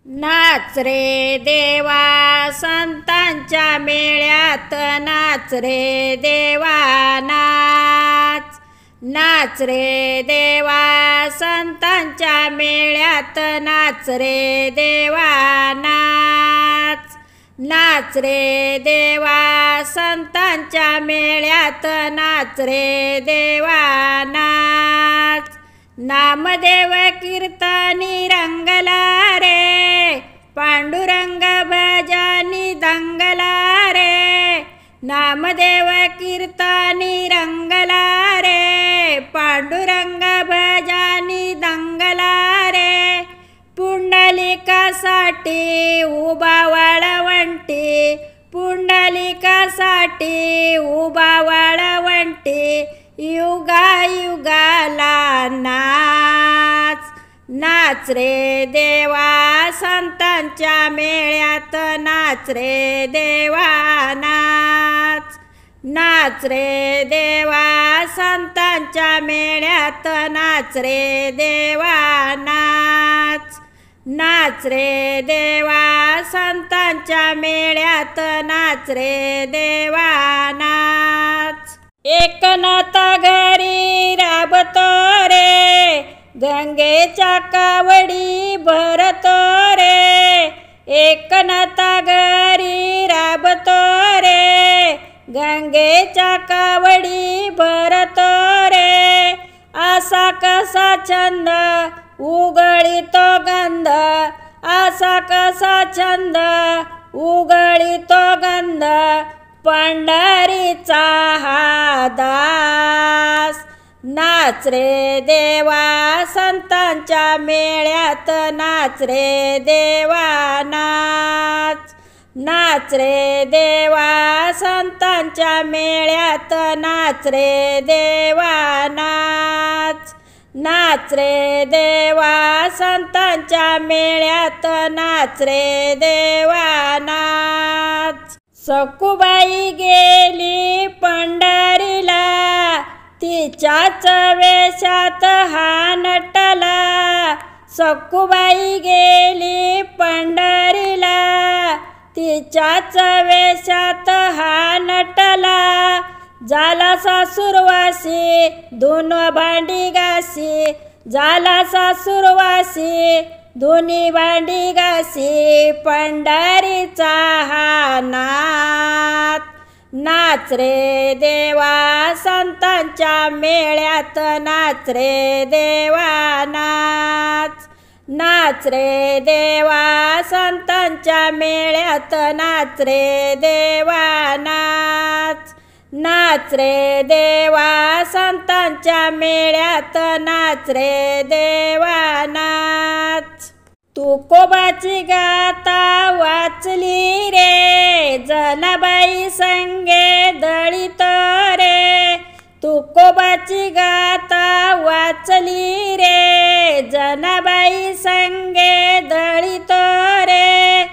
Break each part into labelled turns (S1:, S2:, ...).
S1: नाच रे देवा संतांच्या मेळ्यात, नाच रे देवा नाच. नाच रे देवा संतांच्या मेळ्यात, नाच रे देवा नाच. नाच रे देवा संतांच्या मेळ्यात, नाच रे देवा नाच. नामदेव कीर्तनी रंगला रे, पांडुरंग भजनी दंगला रे. नामदेव कीर्तनी रंगला रे, पांडुरंग भजनी दंगला रे. पुंडलिकासाठी उभा वाळवंटी, पुंडलिकासाठी उभा वाळवंटी. युगायुगाला नाच. नाच रे देवा संतांच्या मेळ्यात, नाच रे देवा नाच. नाच रे देवा संतांच्या मेळ्यात, नाच रे देवा नाच. नाच रे देवा संतांच्या मेळ्यात, नाच रे देवा नाच. एकनाथ घरी राबतो रे, गंगेच्या कावडी भरतो रे. एकनाथ घरी राबतो रे, गंगेच्या कावडी भरतो रे. असा कसा छंद उगळीतो गंध, असा कसा छंद उगळीतो गंध. पंढरीचा हा दास. नाच रे देवा संतांच्या मेळ्यात, नाच रे देवा नाच. नाच रे देवा संतांच्या मेळ्यात, नाच रे देवा नाच. नाच रे देवा संतांच्या मेळ्यात, नाच रे देवा नाच. सखूबाई गेली पंढरीला, तिच्याच वेशात हा नटला. सखूबाई गेली पंढरीला, तिच्याच वेशात हा नटला. झाला सासूरवासी धुन भांडी घासी, झाला सासूरवासी धुनी भांडी घासी. पंढरीचा हा नाच. नाच रे देवा संतांच्या मेळ्यात, नाच रे देवा नाच. नाच रे देवा संतांच्या मेळ्यात, नाच रे देवा नाच. नाच रे देवा संतांच्या मेळ्यात, नाच रे देवा नाच. तुकोबाची गाथा वाचली रे, जनाबाई संगे दळीत रे. तुकोबाची गाथा वाचली रे, जनाबाई संगे दळीत रे.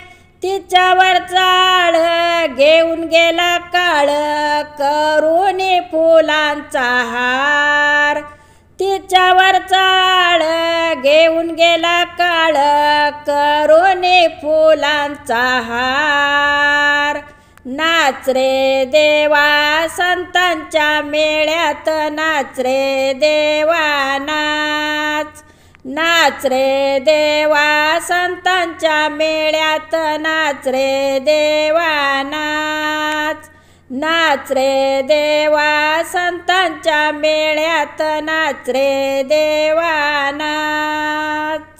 S1: तिच्यावर चाळ घेऊन गेला काळ, करून फुलांचा हार. तिच्यावर चाळ घेऊन गेला काळ, करून फुलांचा हार. नाच रे देवा संतांच्या मेळ्यात, नाच रे देवा नाच. नाच रे देवा संतांच्या मेळ्यात, नाच रे देवा नाच. नाच रे देवा संतांच्या मेळ्यात, नाच रे देवा नाच.